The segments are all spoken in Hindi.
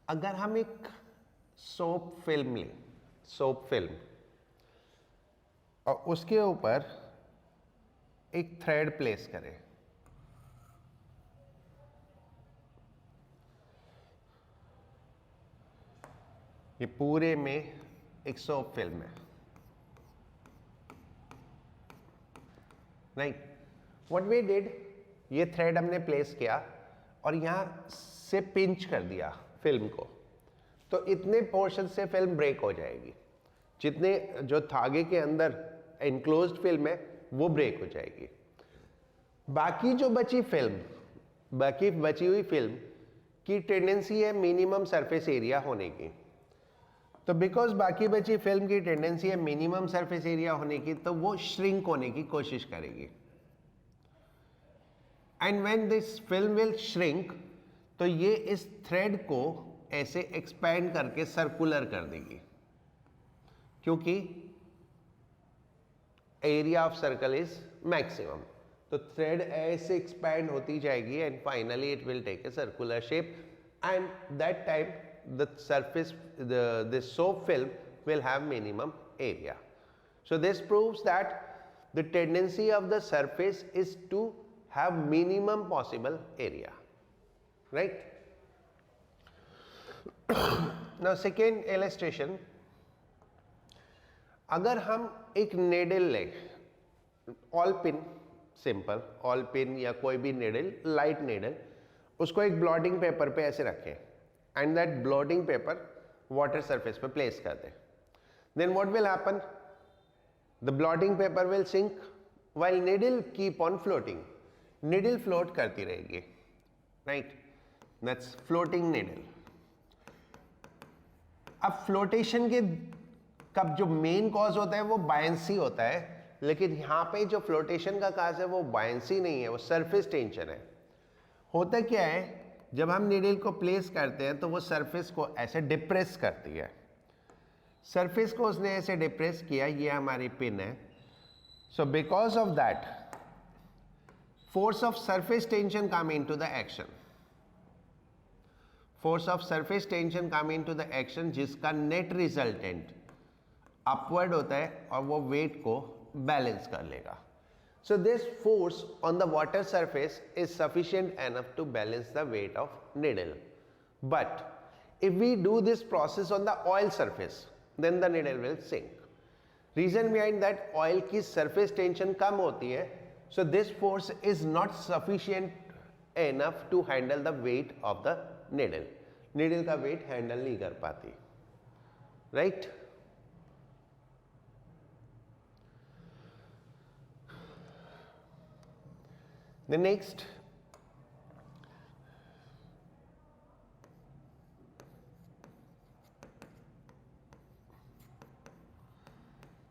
अगर हम एक सोप फिल्म लें, सोप फिल्म, और उसके ऊपर एक थ्रेड प्लेस करें, ये पूरे में एक सोप फिल्म है, राइट। व्हाट वी डिड, ये थ्रेड हमने प्लेस किया और यहां से पिंच कर दिया फिल्म को, तो इतने पोर्शन से फिल्म ब्रेक हो जाएगी, जितने जो धागे के अंदर एनक्लोज्ड फिल्म है वो ब्रेक हो जाएगी। बाकी जो बची फिल्म, बाकी बची हुई फिल्म की टेंडेंसी है मिनिमम सरफेस एरिया होने की, तो बिकॉज बाकी बची फिल्म की टेंडेंसी है मिनिमम सरफेस एरिया होने की, तो वो श्रिंक होने की कोशिश करेगी। And when this film will shrink, तो ये इस थ्रेड को ऐसे एक्सपैंड करके सर्कुलर कर देगी, क्योंकि area of circle is maximum. तो थ्रेड ऐसे एक्सपैंड होती जाएगी and finally it will take a circular shape, and that time the surface, the soap film will have minimum area. So this proves that the tendency of the surface is to have minimum possible area, right? Now second illustration, अगर हम एक needle लें, all pin, simple all pin या कोई भी needle, लाइट needle, उसको एक ब्लॉटिंग पेपर पे ऐसे रखें and that blotting paper water surface पे place कर दे, then what will happen, the blotting paper will sink while needle keep on floating, needle float करती रहेगी, right, that's floating needle। अब flotation के कब जो मेन कॉज होता है वो बायंसी होता है, लेकिन यहां पे जो फ्लोटेशन का काज है वो बायंसी नहीं है, वो सरफेस टेंशन है। होता क्या है, जब हम नीडल को प्लेस करते हैं तो वो सरफेस को ऐसे डिप्रेस करती है, सरफेस को उसने ऐसे डिप्रेस किया, ये हमारी पिन है, so because of that force of surface tension come into the action, force of surface tension come into the action, जिसका नेट रिजल्टेंट अपवर्ड होता है और वो वेट को बैलेंस कर लेगा। So this force on the water surface is sufficient enough to balance the weight of needle. But if we do this process on the oil surface, then the needle will sink. Reason behind that, oil की surface tension कम होती है, so this force is not sufficient enough to handle the weight of the needle. Needle का weight handle नहीं कर पाती, right? The next,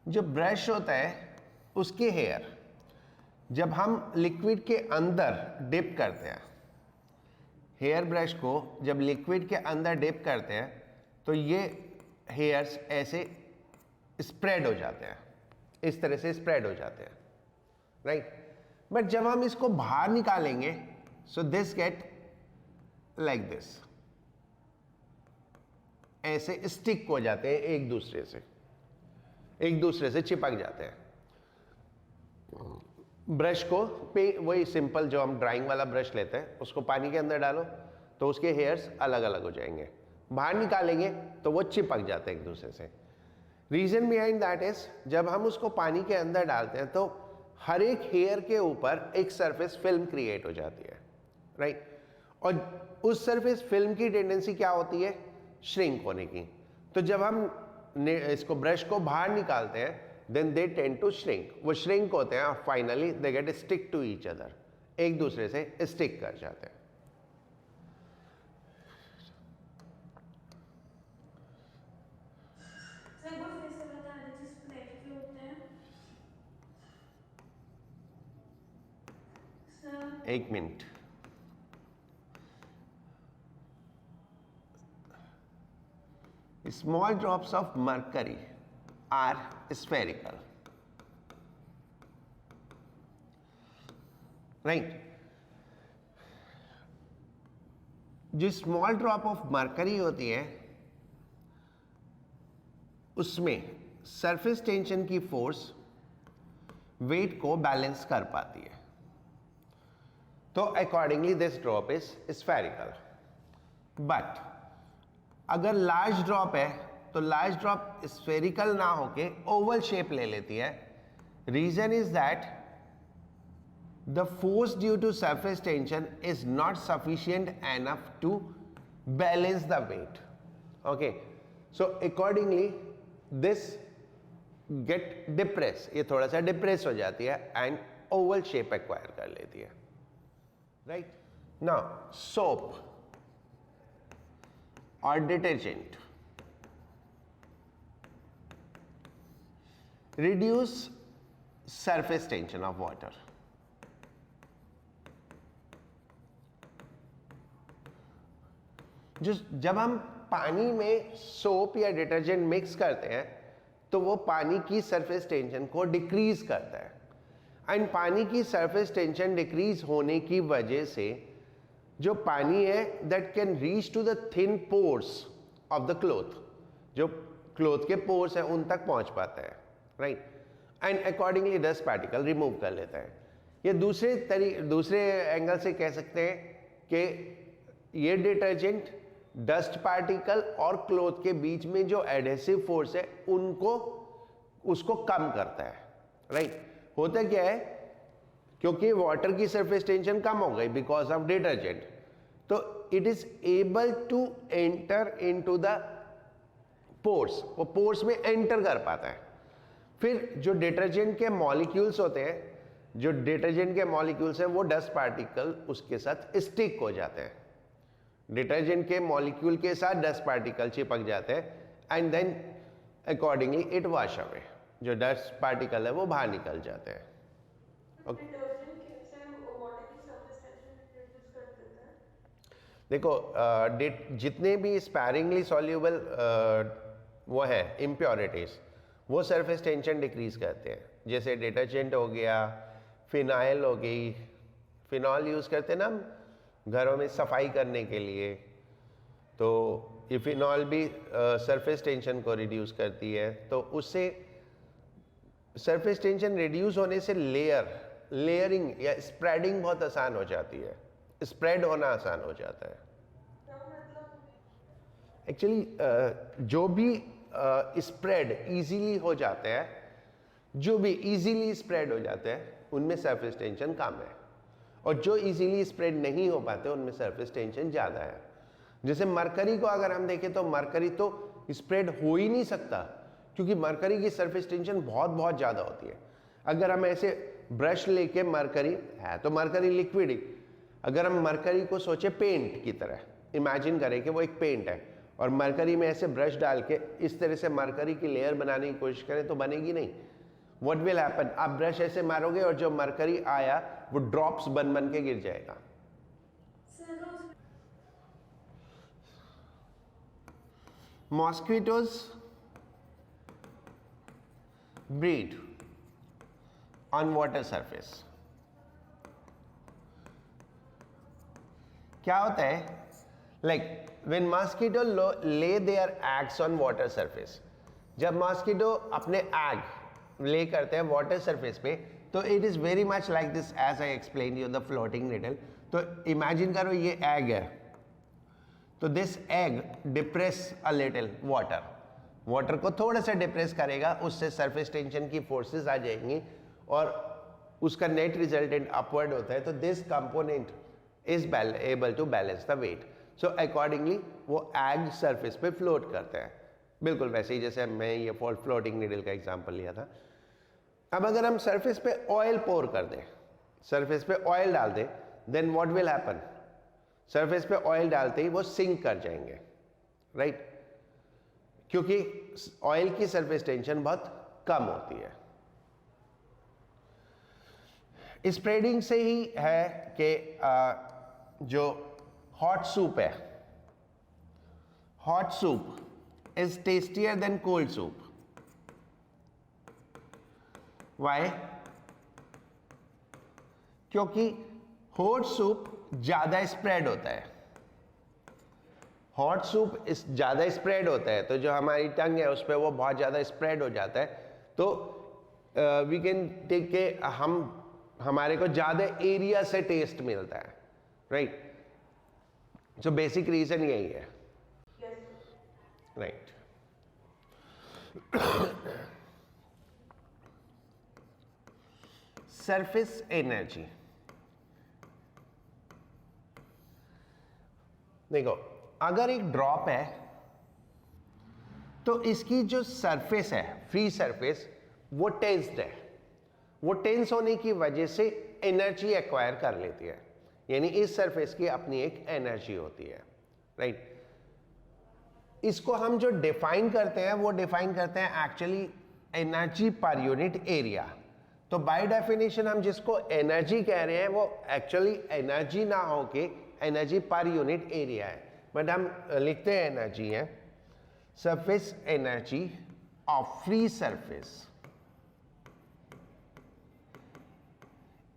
जो ब्रश होता है उसके हेयर जब हम लिक्विड के अंदर डिप करते हैं, हेयर ब्रश को जब लिक्विड के अंदर डिप करते हैं तो ये हेयर्स ऐसे स्प्रेड हो जाते हैं, इस तरह से स्प्रेड हो जाते हैं, राइट। बट जब हम इसको बाहर निकालेंगे, so this get like this, ऐसे स्टिक हो जाते हैं, एक दूसरे से चिपक जाते हैं। ब्रश को वही सिंपल जो हम ड्राइंग वाला ब्रश लेते हैं, उसको पानी के अंदर डालो तो उसके हेयर्स अलग अलग हो जाएंगे, बाहर निकालेंगे तो वो चिपक जाते हैं एक दूसरे से। रीजन बिहाइंड दैट इज, जब हम उसको पानी के अंदर डालते हैं तो हर एक हेयर के ऊपर एक सरफेस फिल्म क्रिएट हो जाती है, राइट। और उस सरफेस फिल्म की टेंडेंसी क्या होती है, श्रिंक होने की। तो जब हम इसको ब्रश को बाहर निकालते हैं, then they tend to shrink, वो श्रिंक होते हैं और finally they get stick to each other, एक दूसरे से स्टिक कर जाते हैं। एक minute, small drops of mercury are spherical, right? जो स्मॉल ड्रॉप ऑफ मरकरी होती है उसमें सरफेस टेंशन की फोर्स वेट को बैलेंस कर पाती है, तो accordingly this drop is spherical. But अगर लार्ज ड्रॉप है तो लार्ज ड्रॉप स्फेरिकल ना होके ओवल शेप ले लेती है। Reason is that the force due to surface tension is not sufficient enough to balance the weight. Okay, so accordingly this get depressed, ये थोड़ा सा डिप्रेस हो जाती है एंड ओवल शेप एक्वायर कर लेती है, राइट। नाउ सोप और detergent reduce surface tension of water. जब हम पानी में सोप या डिटर्जेंट मिक्स करते हैं तो वो पानी की सरफेस टेंशन को डिक्रीज करता है, एंड पानी की सरफेस टेंशन डिक्रीज होने की वजह से जो पानी है that can reach to the thin pores of the cloth, जो क्लोथ के पोर्स हैं उन तक पहुंच पाता है, right, and accordingly dust particle remove कर लेता है। ये दूसरे एंगल से कह सकते हैं कि ये डिटर्जेंट डस्ट पार्टिकल और क्लोथ के बीच में जो एडहेसिव फोर्स है उसको कम करता है, राइट। होता क्या है, क्योंकि वाटर की सरफेस टेंशन कम हो गई बिकॉज ऑफ डिटर्जेंट, तो it is able to enter into the pores, वो पोर्स में एंटर कर पाता है। फिर जो डिटर्जेंट के मॉलिक्यूल्स होते हैं, जो डिटर्जेंट के मॉलिक्यूल्स हैं वो डस्ट पार्टिकल उसके साथ स्टिक हो जाते हैं, डिटर्जेंट के मॉलिक्यूल के साथ डस्ट पार्टिकल चिपक जाते हैं and then accordingly it wash away, जो डस्ट पार्टिकल है वो बाहर निकल जाते हैं। ओके, देखो जितने भी स्पैरिंगली सॉल्यूबल वो है इम्प्योरिटीज वो सरफेस टेंशन डिक्रीज करते हैं, जैसे डिटर्जेंट हो गया, फिनाइल हो गई, फिनॉल यूज करते हैं ना हम घरों में सफाई करने के लिए, तो ये फिनॉल भी सरफेस टेंशन को रिड्यूस करती है, तो उससे सरफेस टेंशन रिड्यूस होने से लेयरिंग या स्प्रेडिंग बहुत आसान हो जाती है, स्प्रेड होना आसान हो जाता है। एक्चुअली जो भी स्प्रेड इजीली हो जाते हैं, जो भी इजीली स्प्रेड हो जाते हैं उनमें सरफेस टेंशन कम है, और जो इजीली स्प्रेड नहीं हो पाते उनमें सरफेस टेंशन ज़्यादा है। जैसे मरकरी को अगर हम देखें तो मरकरी तो स्प्रेड हो ही नहीं सकता, क्योंकि मरकरी की सरफेस टेंशन बहुत ज़्यादा होती है। अगर हम ऐसे ब्रश लेके मरकरी है तो मरकरी लिक्विड ही, अगर हम मरकरी को सोचे पेंट की तरह, इमेजिन करें कि वो एक पेंट है और मरकरी में ऐसे ब्रश डाल के इस तरह से मरकरी की लेयर बनाने की कोशिश करें तो बनेगी नहीं। व्हाट विल हैपन, आप ब्रश ऐसे मारोगे और जो मरकरी आया वो ड्रॉप्स बन के गिर जाएगा। Mosquitoes breed on water surface. क्या होता है, like when mosquito lay their eggs on water surface, जब मॉस्किटो अपने एग ले करते हैं वाटर सरफेस पे, तो it is very much like this as I explain you the floating needle. तो इमेजिन करो ये एग है, तो this egg depress a little water को थोड़ा सा डिप्रेस करेगा, उससे सरफेस टेंशन की फोर्सेस आ जाएंगी और उसका नेट रिजल्टेंट अपवर्ड होता है, तो this component is able to balance the weight. So accordingly वो एग सरफेस पे फ्लोट करते हैं, बिल्कुल वैसे ही जैसे मैं ये फ्लोटिंग नीडल का एग्जांपल लिया था। अब अगर हम सरफेस पे ऑयल पोर कर दें, सरफेस पे ऑयल डाल दें, then what will happen, surface पे ऑयल डालते ही वो सिंक कर जाएंगे, राइट, क्योंकि ऑयल की सरफेस टेंशन बहुत कम होती है। स्प्रेडिंग से ही है कि जो हॉट सूप है, hot soup is tastier than cold soup. Why? क्योंकि हॉट सूप ज्यादा स्प्रेड होता है, हॉट सूप इस ज़्यादा स्प्रेड होता है, तो जो हमारी टंग है उस पर वो बहुत ज़्यादा स्प्रेड हो जाता है, तो वी कैन टेक के हमारे को ज़्यादा एरिया से टेस्ट मिलता है, राइट। सो बेसिक रीज़न यही है, राइट। सरफेस एनर्जी, देखो अगर एक ड्रॉप है तो इसकी जो सरफेस है, फ्री सरफेस, वो टेंस्ड है। वो टेंस होने की वजह से एनर्जी एक्वायर कर लेती है, यानी इस सरफेस की अपनी एक एनर्जी होती है, राइट। इसको हम जो डिफाइन करते हैं वो डिफाइन करते हैं एक्चुअली एनर्जी पर यूनिट एरिया। तो बाय डेफिनेशन हम जिसको एनर्जी कह रहे हैं वो एक्चुअली एनर्जी ना हो के एनर्जी पर यूनिट एरिया है, बट हम लिखते हैं एनर्जी है surface energy of free surface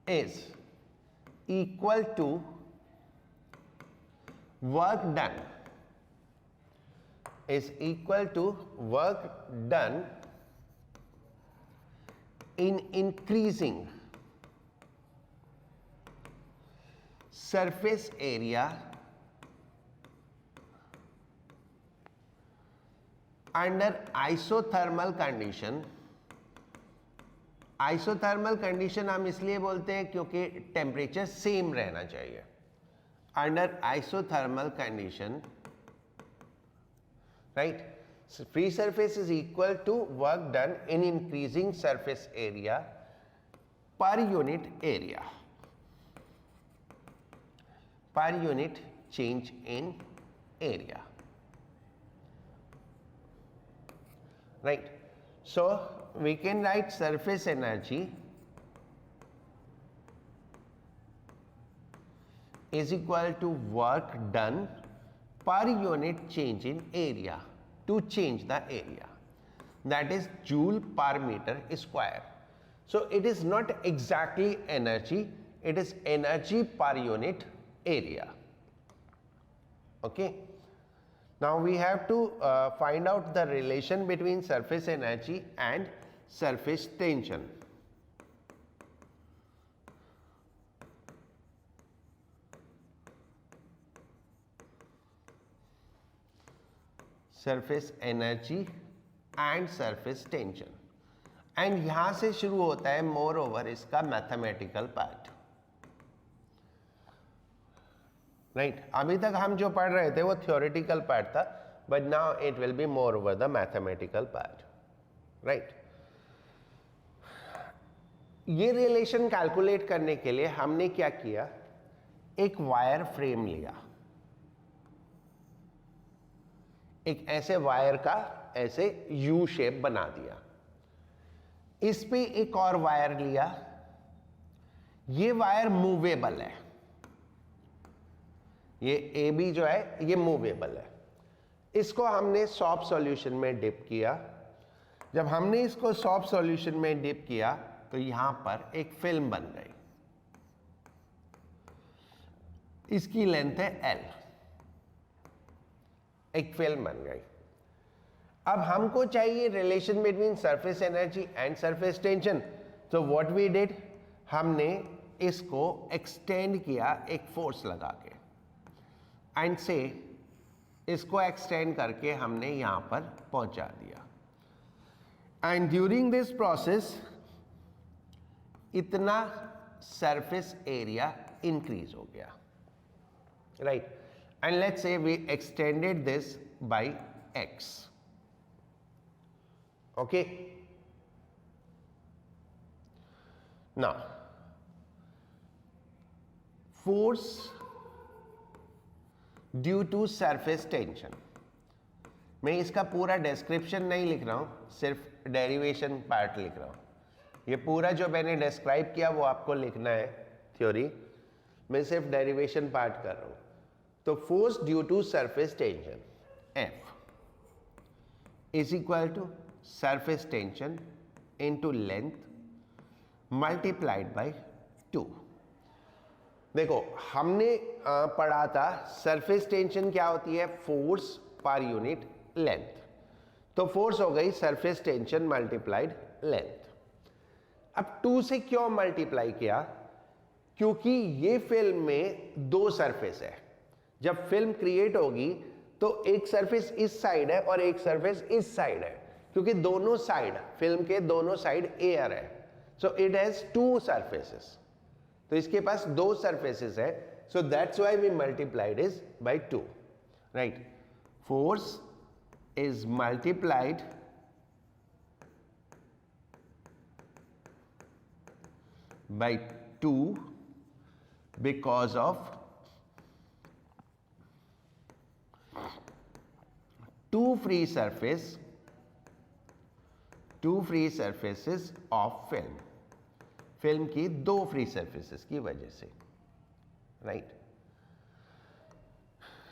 is equal to work done, is equal to work done in increasing surface area under isothermal condition। Isothermal condition हम इसलिए बोलते हैं क्योंकि टेम्परेचर सेम रहना चाहिए। Under isothermal condition, right, free surface is equal to work done in increasing surface area per unit area, per unit change in area, right. So we can write surface energy is equal to work done per unit change in area to change the area, that is joule per meter square. So it is not exactly energy, it is energy per unit area, okay. Now we have to find out the relation between surface energy and surface tension. Surface energy and surface tension, and यहाँ से शुरू होता है मोर ओवर इसका मैथमेटिकल पार्ट, राइट। अभी तक हम जो पढ़ रहे थे वो थ्योरेटिकल पार्ट था, but now it will be more over the mathematical part, right. ये रिलेशन कैलकुलेट करने के लिए हमने क्या किया, एक वायर फ्रेम लिया, एक ऐसे वायर का ऐसे यू शेप बना दिया, इस पे एक और वायर लिया, ये वायर मूवेबल है, ये ए बी जो है ये मूवेबल है, इसको हमने सॉप सॉल्यूशन में डिप किया। जब हमने इसको सॉप सॉल्यूशन में डिप किया तो यहां पर एक फिल्म बन गई, इसकी लेंथ है एल, एक फिल्म बन गई। अब हमको चाहिए relation between surface energy and surface tension, तो व्हाट वी डिड, हमने इसको एक्सटेंड किया एक फोर्स लगा के, एंड से इसको एक्सटेंड करके हमने यहां पर पहुंचा दिया, एंड ड्यूरिंग दिस प्रोसेस इतना सरफेस एरिया इंक्रीज हो गया, right. And let's say we extended this by x, okay. Now force due to surface tension, मैं इसका पूरा डिस्क्रिप्शन नहीं लिख रहा हूं, सिर्फ डेरिवेशन पार्ट लिख रहा हूं। ये पूरा जो मैंने डिस्क्राइब किया वो आपको लिखना है थ्योरी, मैं सिर्फ डेरिवेशन पार्ट कर रहा हूं। तो force due to surface tension F is equal to surface tension into length multiplied by 2। देखो हमने पढ़ा था सरफेस टेंशन क्या होती है, फोर्स पर यूनिट लेंथ। तो फोर्स हो गई सरफेस टेंशन मल्टीप्लाइड लेंथ। अब 2 से क्यों मल्टीप्लाई किया, क्योंकि ये फिल्म में 2 सरफेस है। जब फिल्म क्रिएट होगी तो एक सरफेस इस साइड है और एक सरफेस इस साइड है, क्योंकि दोनों साइड, फिल्म के दोनों साइड एयर है, सो इट हैज 2 सरफेसेस। तो इसके पास 2 सरफेसेस है, so that's why we multiplied is by 2, right. Force is multiplied by 2 because of 2 free surfaces of film, film की 2 फ्री सरफेसेस की वजह से, right.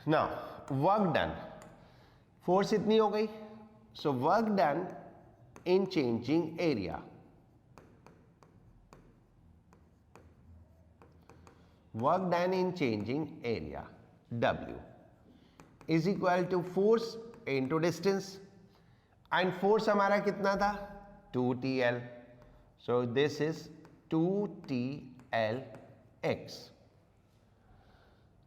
Now work done, force इतनी हो गई, so work done in changing area, work done in changing area W is equal to force into distance, and force हमारा कितना था 2TL, so this is 2TLX.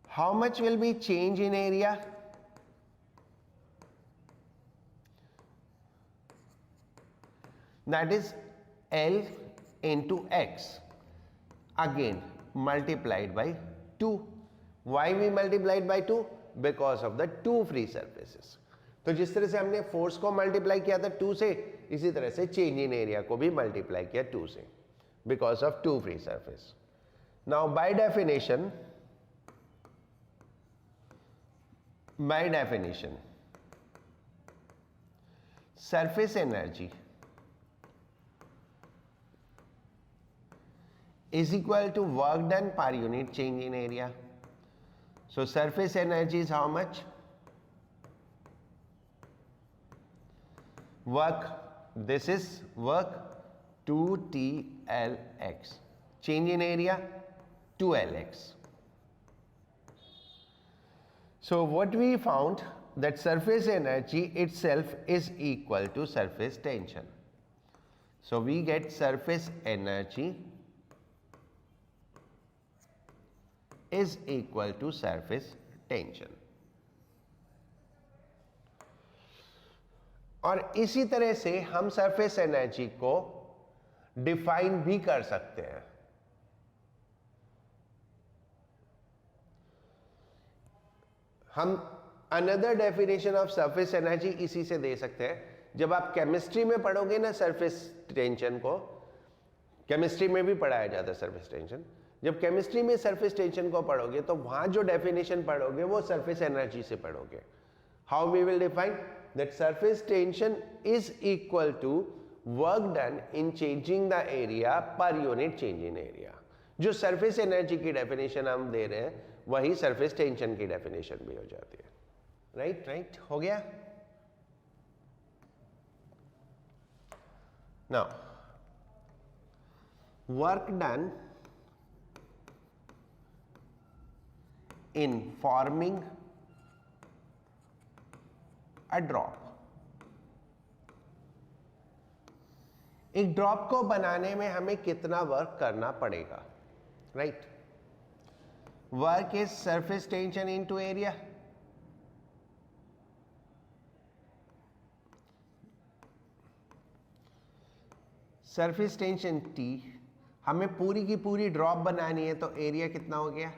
How much will be change in area? That is L into X, again multiplied by 2. Why we multiplied by 2? Because of the 2 free surfaces. तो जिस तरह से हमने फोर्स को मल्टीप्लाई किया था 2 से, इसी तरह से चेंज इन एरिया को भी मल्टीप्लाई किया 2 से, because of 2 free surface. Now by definition surface energy is equal to work done per unit change in area. So surface energy is how much? Work, this is work, 2TLX. Change in area 2LX. So what we found, that surface energy itself is equal to surface tension. So we get surface energy is equal to surface tension. और इसी तरह से हम सरफेस एनर्जी को डिफाइन भी कर सकते हैं। हम another definition of surface energy इसी से दे सकते हैं। जब आप केमिस्ट्री में पढ़ोगे ना सरफेस टेंशन को, केमिस्ट्री में भी पढ़ाया जाता है सरफेस टेंशन, जब केमिस्ट्री में सरफेस टेंशन को पढ़ोगे तो वहां जो डेफिनेशन पढ़ोगे वो सरफेस एनर्जी से पढ़ोगे। How we will define that surface tension is equal to work done in changing the area per unit change in area. जो सरफेस एनर्जी की डेफिनेशन हम दे रहे हैं वही सरफेस टेंशन की डेफिनेशन भी हो जाती है, राइट, हो गया। Now work done in forming a drop, एक ड्रॉप को बनाने में हमें कितना वर्क करना पड़ेगा, right. Work is surface tension into area, surface tension T, हमें पूरी की पूरी ड्रॉप बनानी है तो एरिया कितना हो गया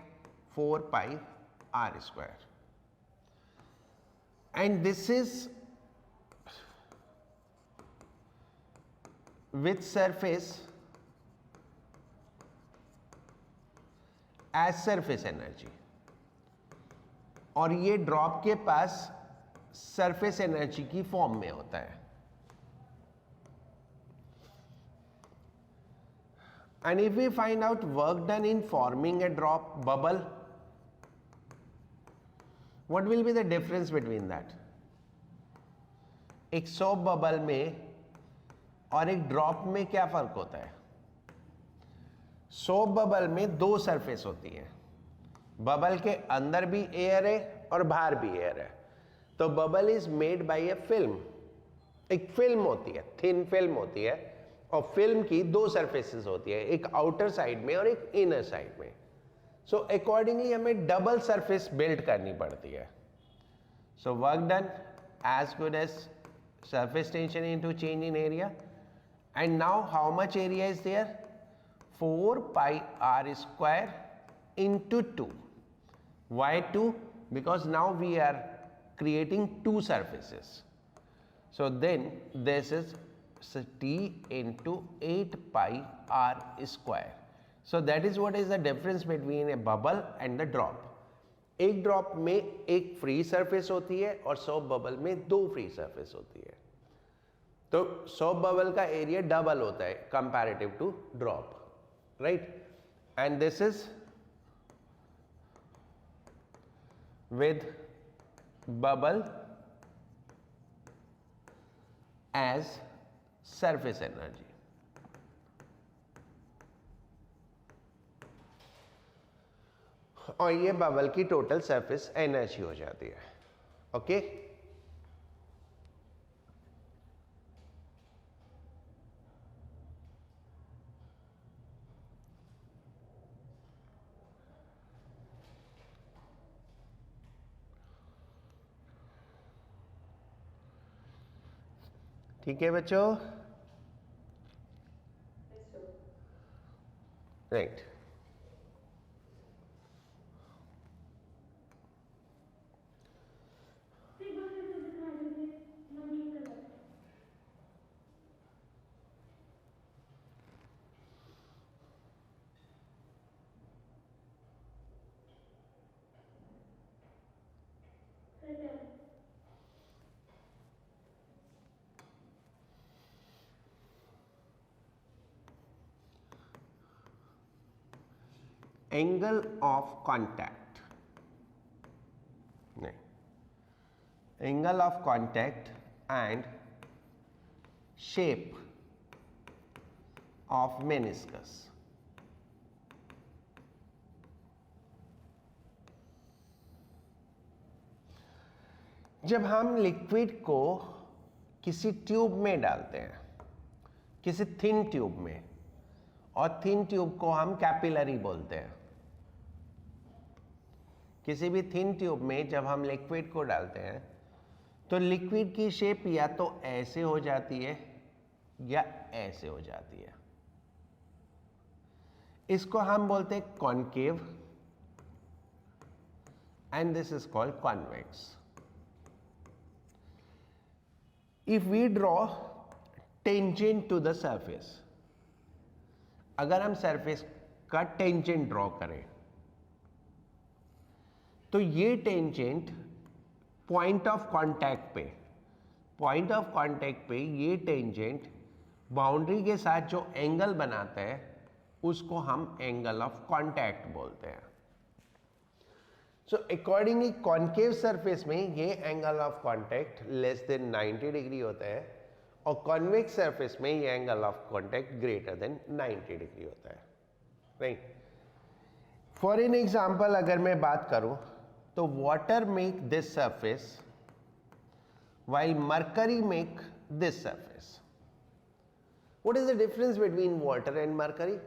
4 pi r square, and this is with surface as surface energy, और ये ड्रॉप के पास सरफेस एनर्जी की फॉर्म में होता है। And if we find out work done in forming a drop bubble, what will be the difference between that? एक सोप बबल में और एक ड्रॉप में क्या फर्क होता है? सोप बबल में 2 सरफेस होती है, बबल के अंदर भी एयर है और बाहर भी एयर है, तो bubble is made by A film. एक फिल्म होती है, थिन फिल्म होती है, और फिल्म की दो सरफेसेस होती है, एक आउटर साइड में और एक इनर साइड में। सो अकॉर्डिंगली हमें डबल सरफेस बिल्ड करनी पड़ती है। सो work done as good as surface tension into change in area. And now how much area is there? 4 pi r square into 2. Why 2? Because now we are creating two surfaces. So then this is t into 8 pi r square. So that is what is the difference between a bubble and the drop. एक ड्रॉप में एक फ्री सरफेस होती है और सोप बबल में दो फ्री सरफेस होती है। तो सोप बबल का एरिया डबल होता है comparative to drop, right? And this is with bubble as surface energy. और ये बबल की टोटल सरफेस एनर्जी हो जाती है। ओके, ठीक है बच्चों, राइट। एंगल ऑफ कांटेक्ट, नहीं, angle of contact and shape of meniscus. जब हम लिक्विड को किसी ट्यूब में डालते हैं, किसी थिन ट्यूब में, और थिन ट्यूब को हम कैपिलरी बोलते हैं। किसी भी थिन ट्यूब में जब हम लिक्विड को डालते हैं तो लिक्विड की शेप या तो ऐसे हो जाती है या ऐसे हो जाती है। इसको हम बोलते हैं concave and this is called convex. If we draw tangent to the surface, अगर हम सरफेस का टेंजेंट ड्रॉ करें तो ये टेंजेंट पॉइंट ऑफ कांटेक्ट पे ये टेंजेंट बाउंड्री के साथ जो एंगल बनाता है उसको हम एंगल ऑफ कांटेक्ट बोलते हैं। सो अकॉर्डिंगली कॉनकेव सरफेस में ये angle of contact less than 90 degree होता है, और कॉन्वेक्स सरफेस में ये angle of contact greater than 90 degree होता है, राइट? फॉर एन एग्जाम्पल अगर मैं बात करूं तो water make this surface while mercury make this surface. What is the difference between water and mercury?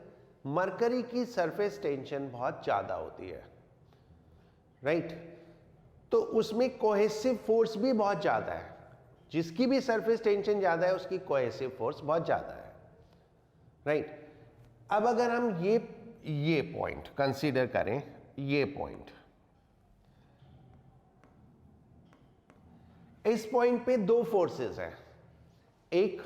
Mercury की सरफेस टेंशन बहुत ज्यादा होती है, राइट? तो उसमें कोहेसिव फोर्स भी बहुत ज्यादा है। जिसकी भी सरफेस टेंशन ज्यादा है उसकी कोहेसिव फोर्स बहुत ज्यादा है, राइट? अब अगर हम ये पॉइंट कंसीडर करें, ये पॉइंट, इस पॉइंट पे दो फोर्सेस हैं। एक,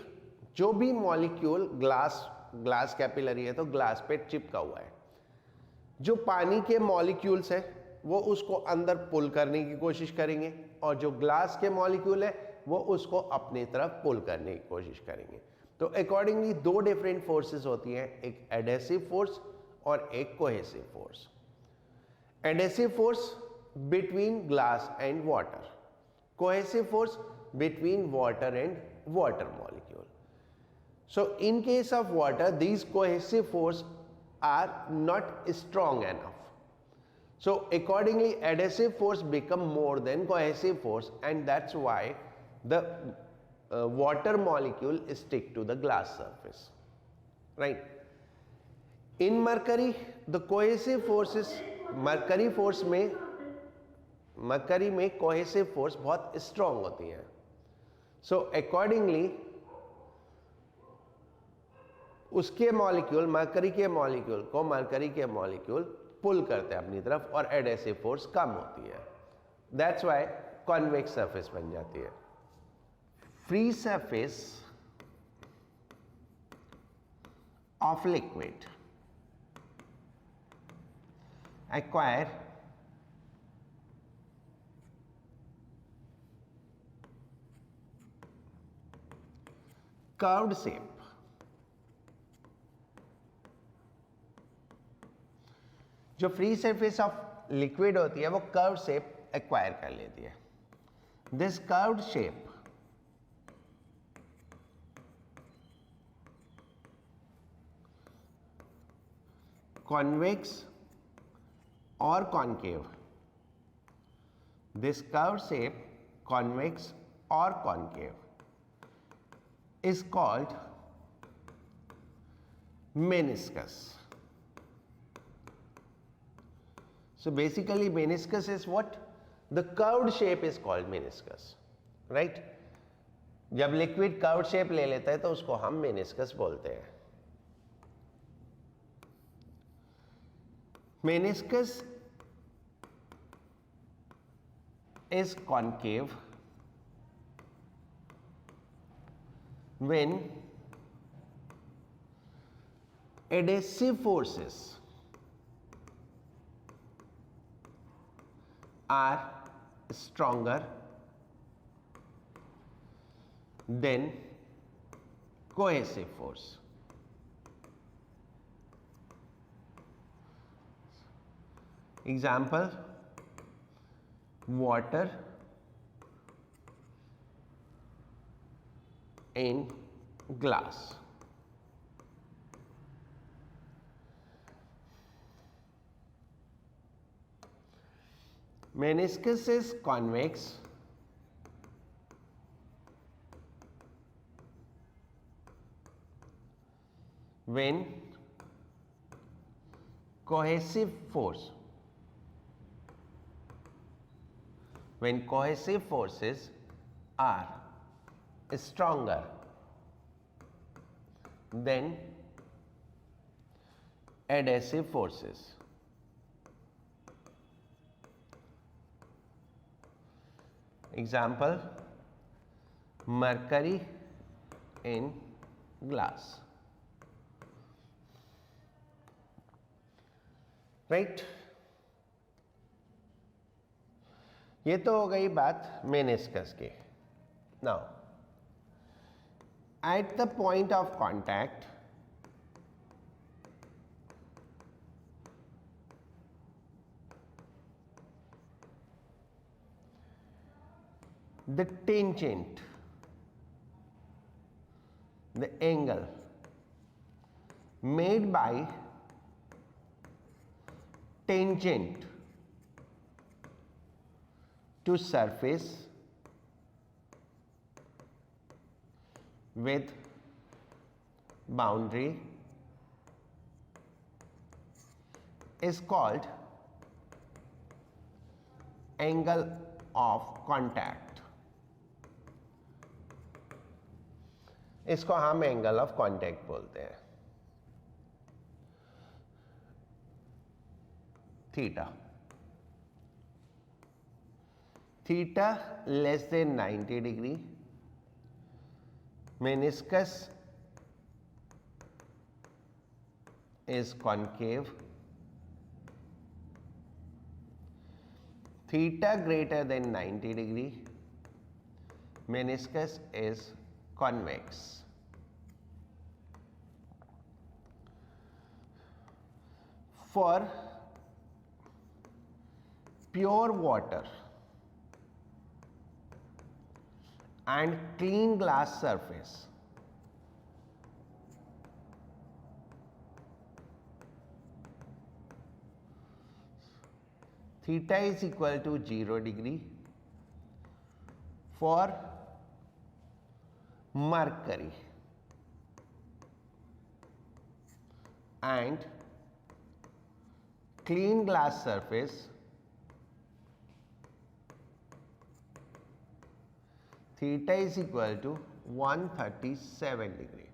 जो भी मॉलिक्यूल ग्लास कैपिलरी है तो ग्लास पे चिपका हुआ है, जो पानी के मॉलिक्यूल्स है वो उसको अंदर पुल करने की कोशिश करेंगे, और जो ग्लास के मॉलिक्यूल है वो उसको अपनी तरफ पुल करने की कोशिश करेंगे। तो अकॉर्डिंगली दो डिफरेंट फोर्सेस होती हैं, एक एडेसिव फोर्स और एक cohesive force. Adhesive force between glass and water, cohesive force between water and water molecule. So in case of water, these cohesive force are not strong enough. So accordingly, adhesive force become more than cohesive force, and that's why the water molecule stick to the glass surface, right? In mercury, the cohesive force is mercury में cohesive force बहुत strong होती है. So accordingly, उसके मॉलिक्यूल मरकरी के मॉलिक्यूल पुल करते हैं अपनी तरफ और एडेसिव फोर्स कम होती है. दैट्स व्हाई कॉन्वेक्स सरफेस बन जाती है. Free surface of liquid acquire curved shape. जो फ्री सरफेस ऑफ लिक्विड होती है वो कर्व शेप एक्वायर कर लेती है. दिस कर्व्ड शेप कॉन्वेक्स और concave. This curve shape convex और concave is called meniscus. So basically meniscus is what? The curved shape is called meniscus, right? जब लिक्विड कर्व्ड शेप ले लेता है तो उसको हम meniscus बोलते हैं. Meniscus is concave when adhesive forces are stronger than cohesive force. Example, water in glass. Meniscus is convex when cohesive forces are stronger than adhesive forces. Example, mercury in glass. Right? ये तो हो गई बात मेनिस्कस की. Now, at the point of contact, the tangent, the angle made by tangent to surface with boundary is called angle of contact. इसको हम एंगल ऑफ कांटेक्ट बोलते हैं. Theta less than 90 degree. meniscus is concave. Theta greater than 90 degree, meniscus is convex. For pure water and clean glass surface, theta is equal to 0 degree for Mercury and clean glass surface theta is equal to 137 degree.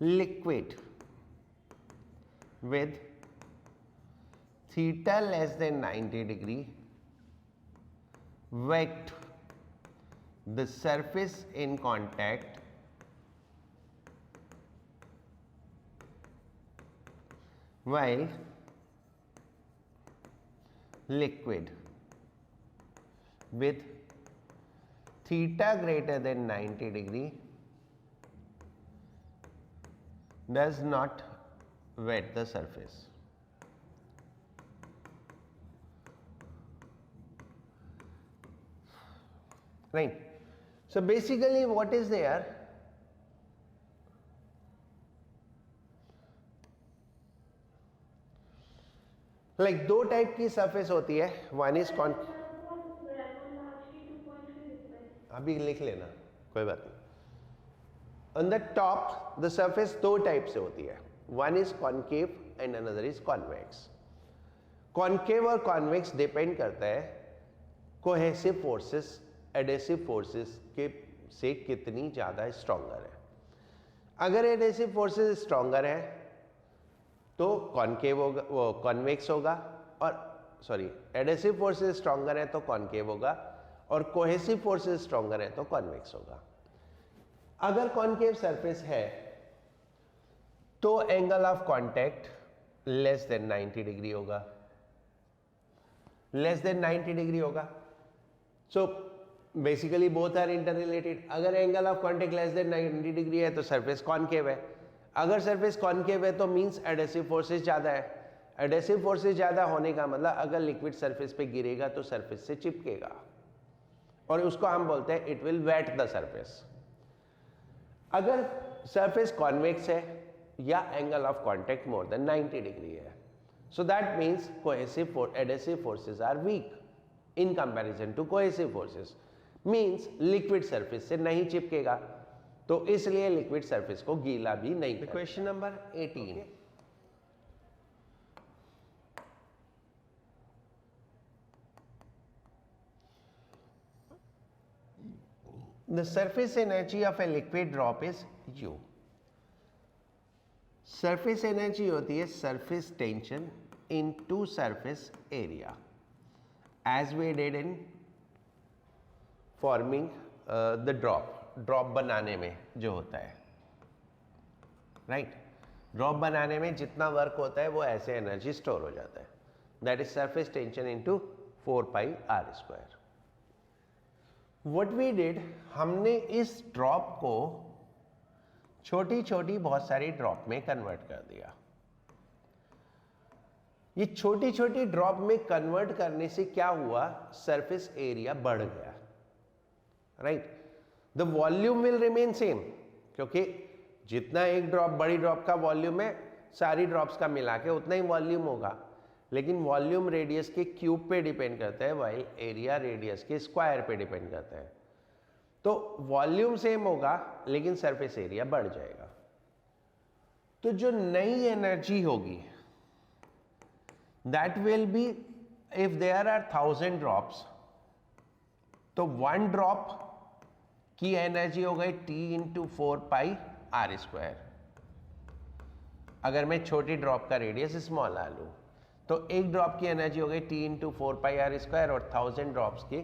Liquid with theta less than 90 degree, wet, the surface in contact while liquid with theta greater than 90 degree does not wet the surface. Right. So basically what is there? Like दो टाइप की सरफेस होती है. वन इज कॉन, अभी लिख लेना कोई बात नहीं. On the top the surface दो टाइप से होती है. One is concave and another is convex. Concave और convex डिपेंड करता है कोहेसिव फोर्सेस एडेसिव फोर्सेस के से कितनी ज़्यादा स्ट्रॉन्गर है. अगर एडेसिव फोर्सेस स्ट्रॉन्गर है तो कॉन्केव होगा, वो कॉन्वेक्स होगा. और सॉरी, एडेसिव फोर्सेस स्ट्रॉन्गर है तो कॉन्केव होगा और कोहेसिव फोर्सेस स्ट्रॉन्गर है तो कॉन्वेक्स होगा. अगर कॉन्केव सरफेस है तो angle of contact less than 90 degree होगा. लेस देन 90 डिग्री होगा. So basically both are interrelated. अगर angle of contact less than 90 degree है तो सरफेस कॉन्केव है. अगर सरफेस कॉन्केव है तो मींस एडेसिव फोर्सेस ज़्यादा है. एडेसिव फोर्सेस ज़्यादा होने का मतलब अगर लिक्विड सरफेस पे गिरेगा तो सरफेस से चिपकेगा और उसको हम बोलते हैं it will wet the surface. अगर सरफेस कॉन्वेक्स है या angle of contact more than 90 degree है, so that means cohesive adhesive forces are weak in comparison to cohesive forces. Means liquid surface से नहीं चिपकेगा तो इसलिए लिक्विड सरफेस को गीला भी नहीं करता. Question number 18. The surface energy of a liquid drop is U. Surface energy होती है surface tension into surface area, as we did in forming the drop. Drop बनाने में जो होता है, राइट. ड्रॉप बनाने में जितना वर्क होता है वो ऐसे एनर्जी स्टोर हो जाता है. That is surface tension into 4πr². What we did, हमने इस ड्रॉप को छोटी छोटी बहुत सारी ड्रॉप में कन्वर्ट कर दिया. ये छोटी छोटी ड्रॉप में कन्वर्ट करने से क्या हुआ, सरफेस एरिया बढ़ गया, right. The volume will remain same, क्योंकि जितना एक ड्रॉप बड़ी ड्रॉप का वॉल्यूम है सारी ड्रॉप्स का मिला के उतना ही वॉल्यूम होगा, लेकिन वॉल्यूम रेडियस के क्यूब पे डिपेंड करता है वाइल एरिया रेडियस के स्क्वायर पे डिपेंड करता है. तो वॉल्यूम सेम होगा लेकिन सरफेस एरिया बढ़ जाएगा. तो जो नई एनर्जी होगी that will be, if there are 1000 drops तो वन ड्रॉप की एनर्जी हो गई T इंटू 4πr². अगर मैं छोटी ड्रॉप का रेडियस स्मॉल आ लूँ तो एक ड्रॉप की एनर्जी हो गई T इंटू 4πr² और 1000 ड्रॉप्स की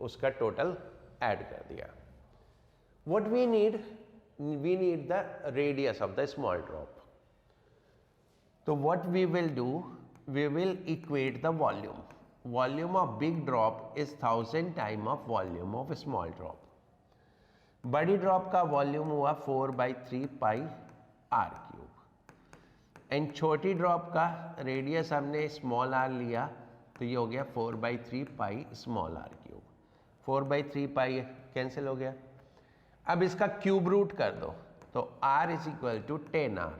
उसका टोटल ऐड कर दिया. What we need the radius of the small drop. तो what we will do, we will equate the volume. Volume of big drop is 1000 time of volume of small drop. बड़ी ड्रॉप का वॉल्यूम हुआ 4/3πr³ एंड छोटी ड्रॉप का रेडियस हमने स्मॉल आर लिया तो ये हो गया 4/3π स्मॉल r³. 4/3π कैंसिल हो गया। अब इसका क्यूब रूट कर दो तो r is equal to 10r,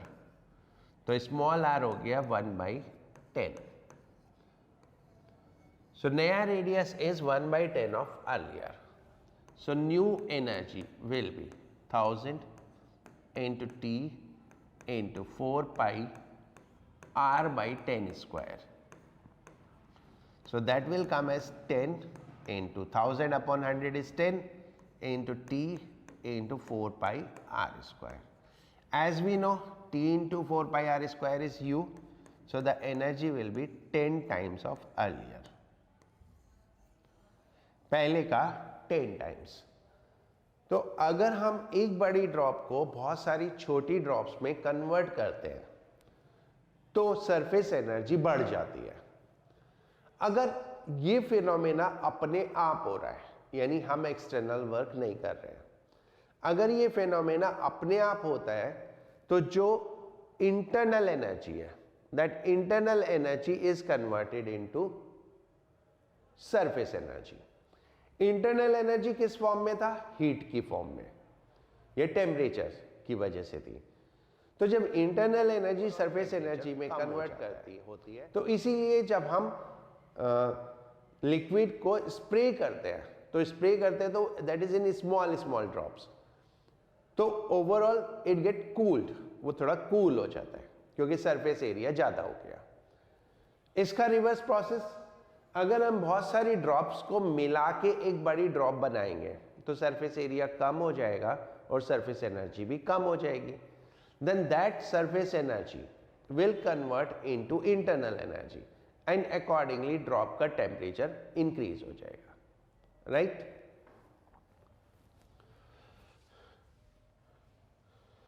तो स्मॉल r हो गया 1/10। सो नया radius is 1/10 of earlier. So new energy will be 1000 into t into 4 pi r by 10 square. So that will come as 10 into 1000 upon 100 is 10 into t into 4 pi r square. As we know, t into 4 pi r square is u, so the energy will be 10 times of earlier. पहले का 10 times. तो अगर हम एक बड़ी ड्रॉप को बहुत सारी छोटी ड्रॉप्स में कन्वर्ट करते हैं तो सरफेस एनर्जी बढ़ जाती है। अगर ये फिनोमेना अपने आप हो रहा है, यानी हम एक्सटर्नल वर्क नहीं कर रहे हैं, अगर ये फिनोमेना अपने आप होता है तो जो इंटरनल एनर्जी है, that internal energy is converted into surface energy. Internal energy किस फॉर्म में था? हीट की फॉर्म में, ये टेम्परेचर की वजह से थी। तो जब इंटरनल एनर्जी सरफेस एनर्जी में कन्वर्ट करती होती है, तो इसीलिए जब हम लिक्विड को स्प्रे करते हैं तो that is in small small drops, तो ओवरऑल इट गेट कूल्ड, वो थोड़ा कूल हो जाता है क्योंकि सरफेस एरिया ज्यादा हो गया। इसका रिवर्स प्रोसेस, अगर हम बहुत सारी ड्रॉप्स को मिला के एक बड़ी ड्रॉप बनाएंगे तो सरफेस एरिया कम हो जाएगा और सरफेस एनर्जी भी कम हो जाएगी। Then that surface energy will convert into internal energy and accordingly drop का टेम्परेचर इंक्रीज हो जाएगा, राइट?